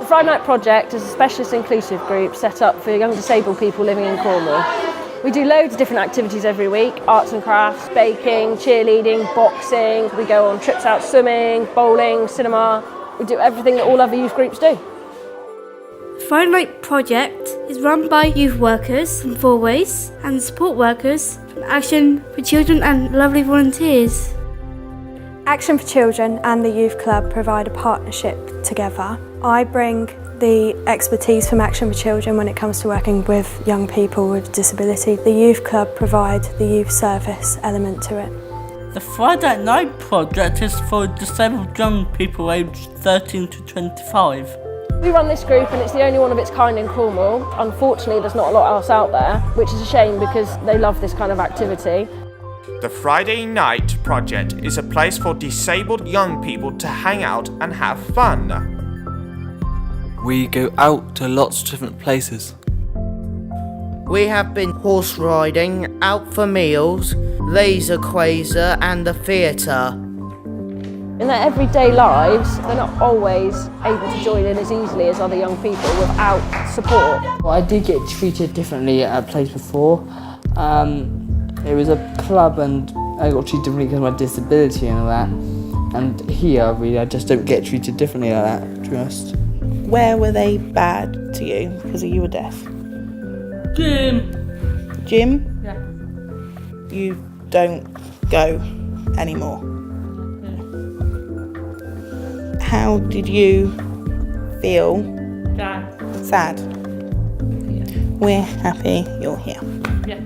Friday Night Project is a specialist inclusive group set up for young disabled people living in Cornwall. We do loads of different activities every week: arts and crafts, baking, cheerleading, boxing. We go on trips out swimming, bowling, cinema. We do everything that all other youth groups do. The Friday Night Project is run by youth workers from Fourways and support workers from Action for Children and lovely volunteers. Action for Children and the Youth Club provide a partnership together. I bring the expertise from Action for Children when it comes to working with young people with disability. The Youth Club provide the youth service element to it. The Friday Night Project is for disabled young people aged 13 to 25. We run this group and it's the only one of its kind in Cornwall. Unfortunately, there's not a lot else out there, which is a shame because they love this kind of activity. The Friday Night Project is a place for disabled young people to hang out and have fun. We go out to lots of different places. We have been horse riding, out for meals, laser quasar and the theatre. In their everyday lives, they're not always able to join in as easily as other young people without support. Well, I did get treated differently at a place before. It was a club and I got treated differently because of my disability and all that. And here, really, I just don't get treated differently like that, to be honest. Where were they bad to you because you were deaf? Gym. Gym? Yeah. You don't go anymore. Yeah. How did you feel? Sad. Sad. Yeah. We're happy you're here. Yeah.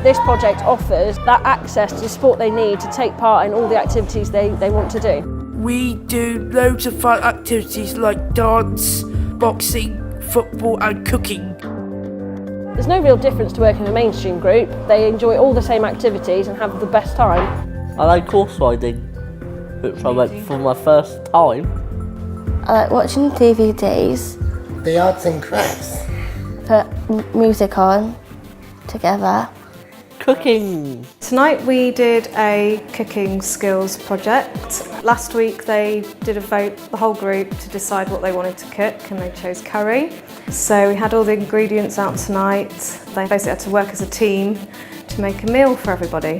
This project offers that access to the support they need to take part in all the activities they want to do. We do loads of fun activities like dance, boxing, football and cooking. There's no real difference to working in a mainstream group. They enjoy all the same activities and have the best time. I like horse riding, which I went for my first time. I like watching DVDs. The arts and crafts. Put music on together. Cooking. Tonight we did a cooking skills project. Last week they did a vote, the whole group, to decide what they wanted to cook, and they chose curry. So we had all the ingredients out tonight. They basically had to work as a team to make a meal for everybody.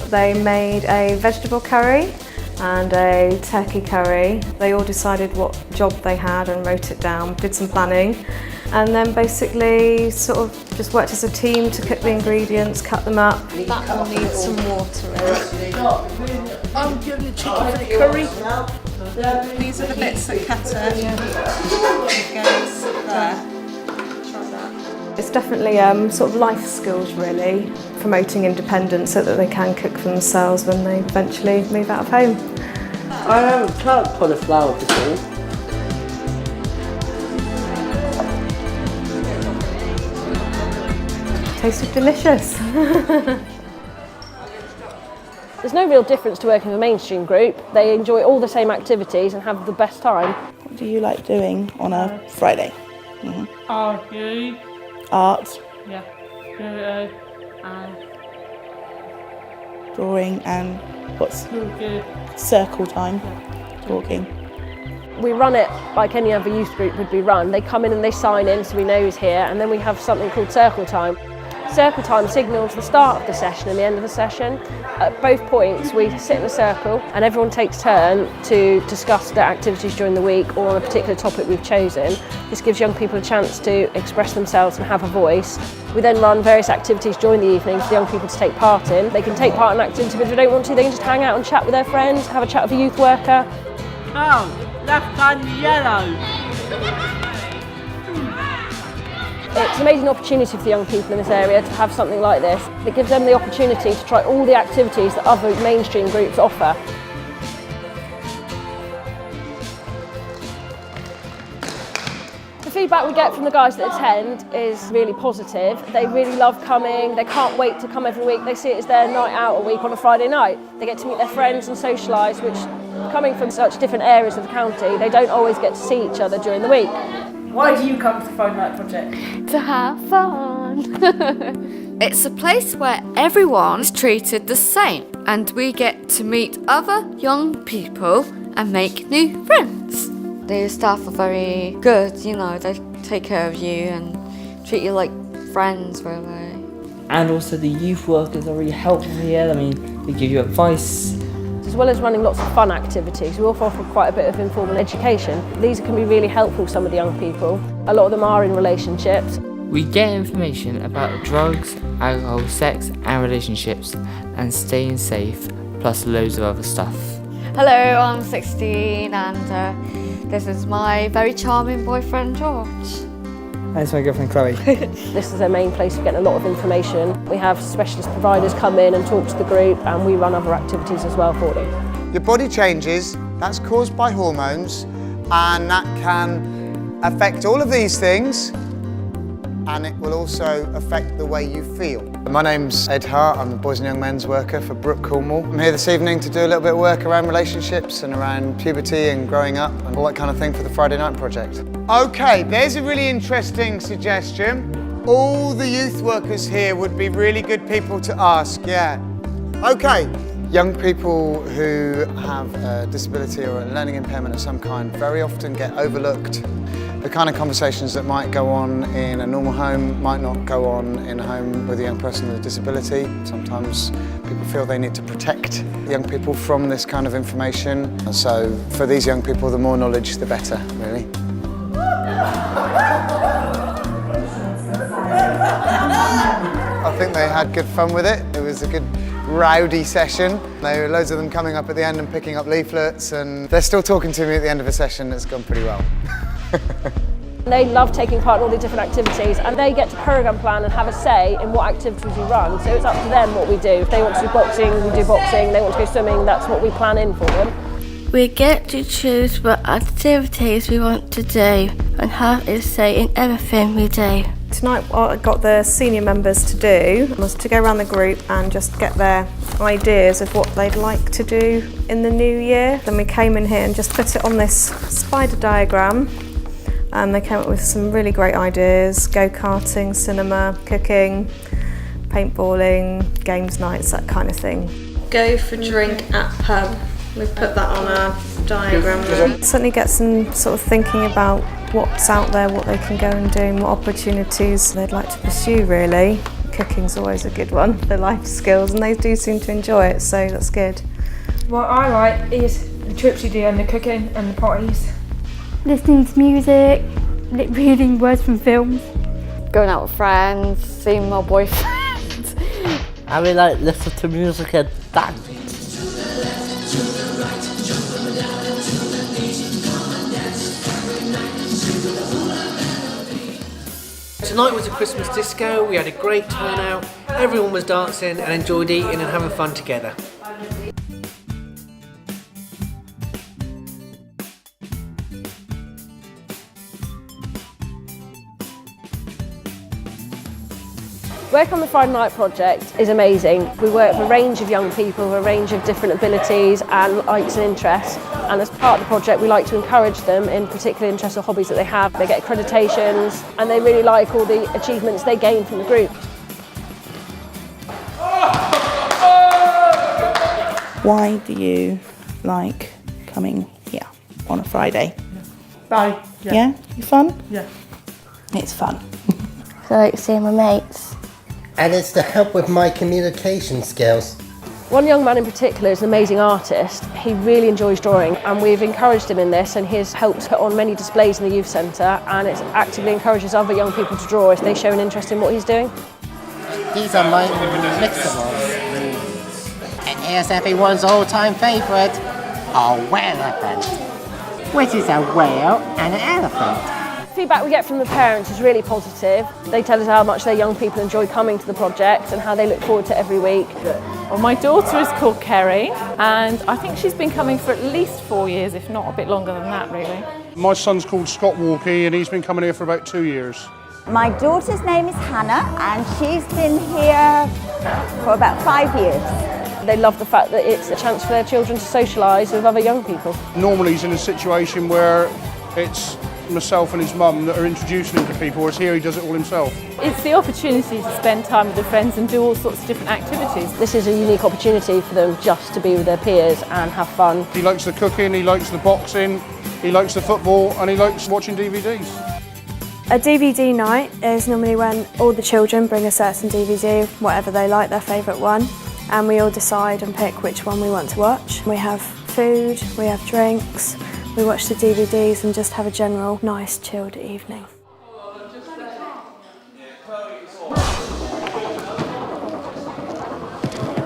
They made a vegetable curry and a turkey curry. They all decided what job they had and wrote it down, did some planning, and then basically sort of just worked as a team to cook the ingredients, cut them up. That will need some water in it. I'm going to chicken for the curry. These are the bits that cut it. It goes there. It's definitely sort of life skills really, promoting independence so that they can cook for themselves when they eventually move out of home. I haven't cut cauliflower before. Tasted delicious. There's no real difference to working in a mainstream group. They enjoy all the same activities and have the best time. What do you like doing on a Friday? Argue. Art. Yeah. Drawing and what's Cooking. circle time? Talking. We run it like any other youth group would be run. They come in and they sign in so we know who's here, and then we have something called circle time. Circle time signals the start of the session and the end of the session. At both points we sit in a circle and everyone takes turn to discuss their activities during the week or on a particular topic we've chosen. This gives young people a chance to express themselves and have a voice. We then run various activities during the evening for young people to take part in. They can take part in an activity, but if they don't want to, they can just hang out and chat with their friends, have a chat with a youth worker. Oh, left hand yellow. It's an amazing opportunity for the young people in this area to have something like this. It gives them the opportunity to try all the activities that other mainstream groups offer. The feedback we get from the guys that attend is really positive. They really love coming, they can't wait to come every week. They see it as their night out a week on a Friday night. They get to meet their friends and socialise, which, coming from such different areas of the county, they don't always get to see each other during the week. Why do you come to the Friday Night Project? To have fun. It's a place where everyone is treated the same and we get to meet other young people and make new friends. The staff are very good, you know, they take care of you and treat you like friends, really. And also the youth workers are really helpful here. I mean, they give you advice. As well as running lots of fun activities, we also offer quite a bit of informal education. These can be really helpful for some of the young people. A lot of them are in relationships. We get information about drugs, alcohol, sex and relationships and staying safe, plus loads of other stuff. Hello, I'm 16 and this is my very charming boyfriend George. That's my girlfriend Chloe. This is their main place for getting a lot of information. We have specialist providers come in and talk to the group, and we run other activities as well for them. Your body changes, that's caused by hormones, and that can affect all of these things, and it will also affect the way you feel. My name's Ed Hart, I'm the Boys and Young Men's worker for Brook, Cornwall. I'm here this evening to do a little bit of work around relationships and around puberty and growing up and all that kind of thing for the Friday Night Project. Okay, there's a really interesting suggestion. All the youth workers here would be really good people to ask, yeah. Okay, young people who have a disability or a learning impairment of some kind very often get overlooked. The kind of conversations that might go on in a normal home might not go on in a home with a young person with a disability. Sometimes people feel they need to protect young people from this kind of information. And so for these young people, the more knowledge, the better, really. I think they had good fun with it. It was a good rowdy session. There were loads of them coming up at the end and picking up leaflets, and they're still talking to me at the end of a session. It's gone pretty well. They love taking part in all the different activities, and they get to programme plan and have a say in what activities we run, so it's up to them what we do. If they want to do boxing, we do boxing. They want to go swimming, that's what we plan in for them. We get to choose what activities we want to do and have a say in everything we do. Tonight what I got the senior members to do was to go around the group and just get their ideas of what they'd like to do in the new year. Then we came in here and just put it on this spider diagram, and they came up with some really great ideas: go-karting, cinema, cooking, paintballing, games nights, that kind of thing. Go for drink at pub. We've put that on a diagram there. Certainly get them sort of thinking about what's out there, what they can go and do, and what opportunities they'd like to pursue, really. Cooking's always a good one, the life skills, and they do seem to enjoy it, so that's good. What I like is the trips you do and the cooking and the parties. Listening to music, reading words from films. Going out with friends, seeing my boyfriend. I really like listening to music and dance. Tonight was a Christmas disco, we had a great turnout, everyone was dancing and enjoyed eating and having fun together. Work on the Friday Night Project is amazing. We work with a range of young people, with a range of different abilities and likes and interests. And as part of the project, we like to encourage them in particular interests or hobbies that they have. They get accreditations and they really like all the achievements they gain from the group. Why do you like coming here on a Friday? Bye. Yeah? You fun? Yeah. It's fun. I like seeing my mates. And it's to help with my communication skills. One young man in particular is an amazing artist. He really enjoys drawing, and we've encouraged him in this, and he's helped put on many displays in the youth centre, and it actively encourages other young people to draw if they show an interest in what he's doing. These are my mixables. And here's everyone's all-time favourite, a whale elephant. Which is a whale and an elephant. Feedback we get from the parents is really positive. They tell us how much their young people enjoy coming to the project and how they look forward to every week. Well, my daughter is called Kerry, and I think she's been coming for at least 4 years, if not a bit longer than that, really. My son's called Scott Walkie, and he's been coming here for about 2 years. My daughter's name is Hannah, and she's been here for about 5 years. They love the fact that it's a chance for their children to socialise with other young people. Normally he's in a situation where it's myself and his mum that are introducing him to people, whereas here he does it all himself. It's the opportunity to spend time with their friends and do all sorts of different activities. This is a unique opportunity for them just to be with their peers and have fun. He likes the cooking, he likes the boxing, he likes the football and he likes watching DVDs. A DVD night is normally when all the children bring a certain DVD, whatever they like, their favourite one, and we all decide and pick which one we want to watch. We have food, we have drinks, we watch the DVDs and just have a general nice chilled evening.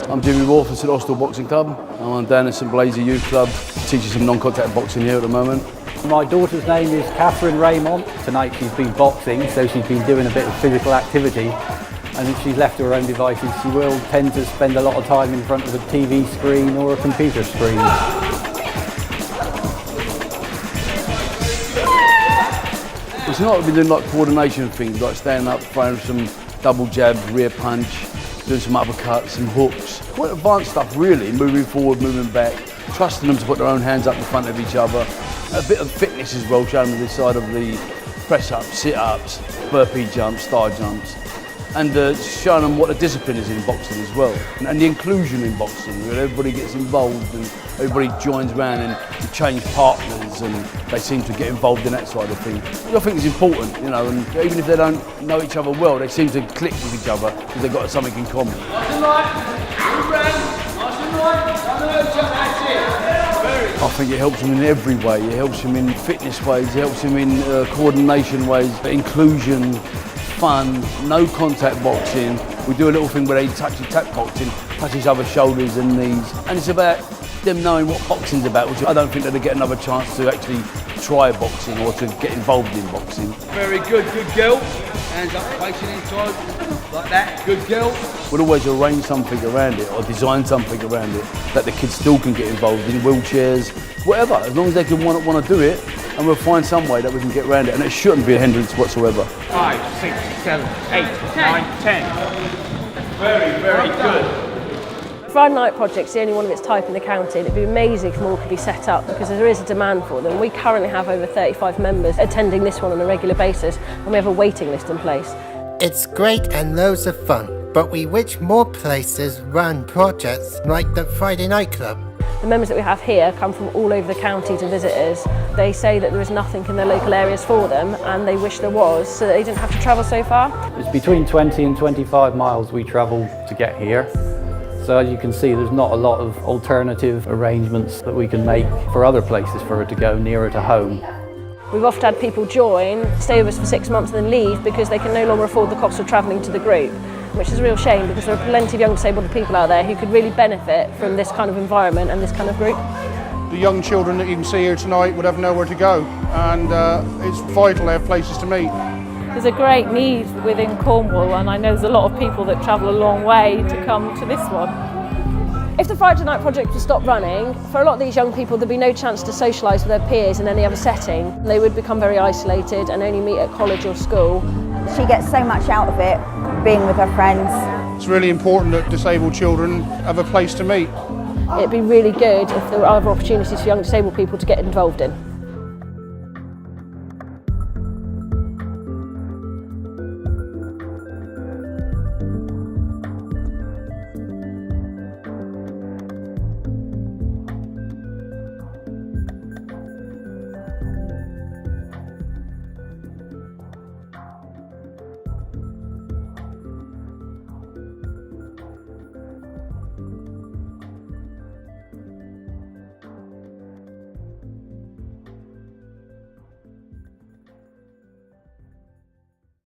I'm Jimmy Wolf from St Austell Boxing Club. I'm down at St Blazey Youth Club, teaching some non-contact boxing here at the moment. My daughter's name is Catherine Raymond. Tonight she's been boxing, so she's been doing a bit of physical activity. And if she's left to her own devices, she will tend to spend a lot of time in front of a TV screen or a computer screen. It's not been doing like coordination things, like standing up, throwing some double jabs, rear punch, doing some uppercuts, some hooks. Quite advanced stuff really, moving forward, moving back, trusting them to put their own hands up in front of each other. A bit of fitness as well, showing them the side of the press-ups, sit-ups, burpee jumps, star jumps, and showing them what the discipline is in boxing as well. And the inclusion in boxing, where everybody gets involved and everybody joins around and change partners and they seem to get involved in that side of things. Which I think is important, you know, and even if they don't know each other well, they seem to click with each other because they've got something in common. I think it helps them in every way. It helps them in fitness ways, it helps them in coordination ways, inclusion, fun, no contact boxing. We do a little thing where they touch and tap boxing, touch each other's shoulders and knees. And it's about them knowing what boxing's about, which I don't think they'll get another chance to actually try boxing or to get involved in boxing. Very good girl. Hands up, facing inside, like that, good girl. We'll always arrange something around it or design something around it that the kids still can get involved in, wheelchairs, whatever, as long as they can want to do it, and we'll find some way that we can get around it, and it shouldn't be a hindrance whatsoever. 5, 6, 7, 8, 9, 10. Very good. Friday night project's the only one of its type in the county, and it'd be amazing if more could be set up because there is a demand for them. We currently have over 35 members attending this one on a regular basis, and we have a waiting list in place. It's great and loads of fun, but we wish more places run projects like the Friday Night Club. The members that we have here come from all over the county to visit us. They say that there is nothing in their local areas for them and they wish there was so that they didn't have to travel so far. It's between 20 and 25 miles we travel to get here. So as you can see, there's not a lot of alternative arrangements that we can make for other places for her to go nearer to home. We've often had people join, stay with us for 6 months and then leave because they can no longer afford the cost of travelling to the group, which is a real shame because there are plenty of young disabled people out there who could really benefit from this kind of environment and this kind of group. The young children that you can see here tonight would have nowhere to go, and it's vital they have places to meet. There's a great need within Cornwall, and I know there's a lot of people that travel a long way to come to this one. If the Friday night project was stopped running, for a lot of these young people there'd be no chance to socialise with their peers in any other setting. They would become very isolated and only meet at college or school. She gets so much out of it, being with her friends. It's really important that disabled children have a place to meet. It'd be really good if there were other opportunities for young disabled people to get involved in.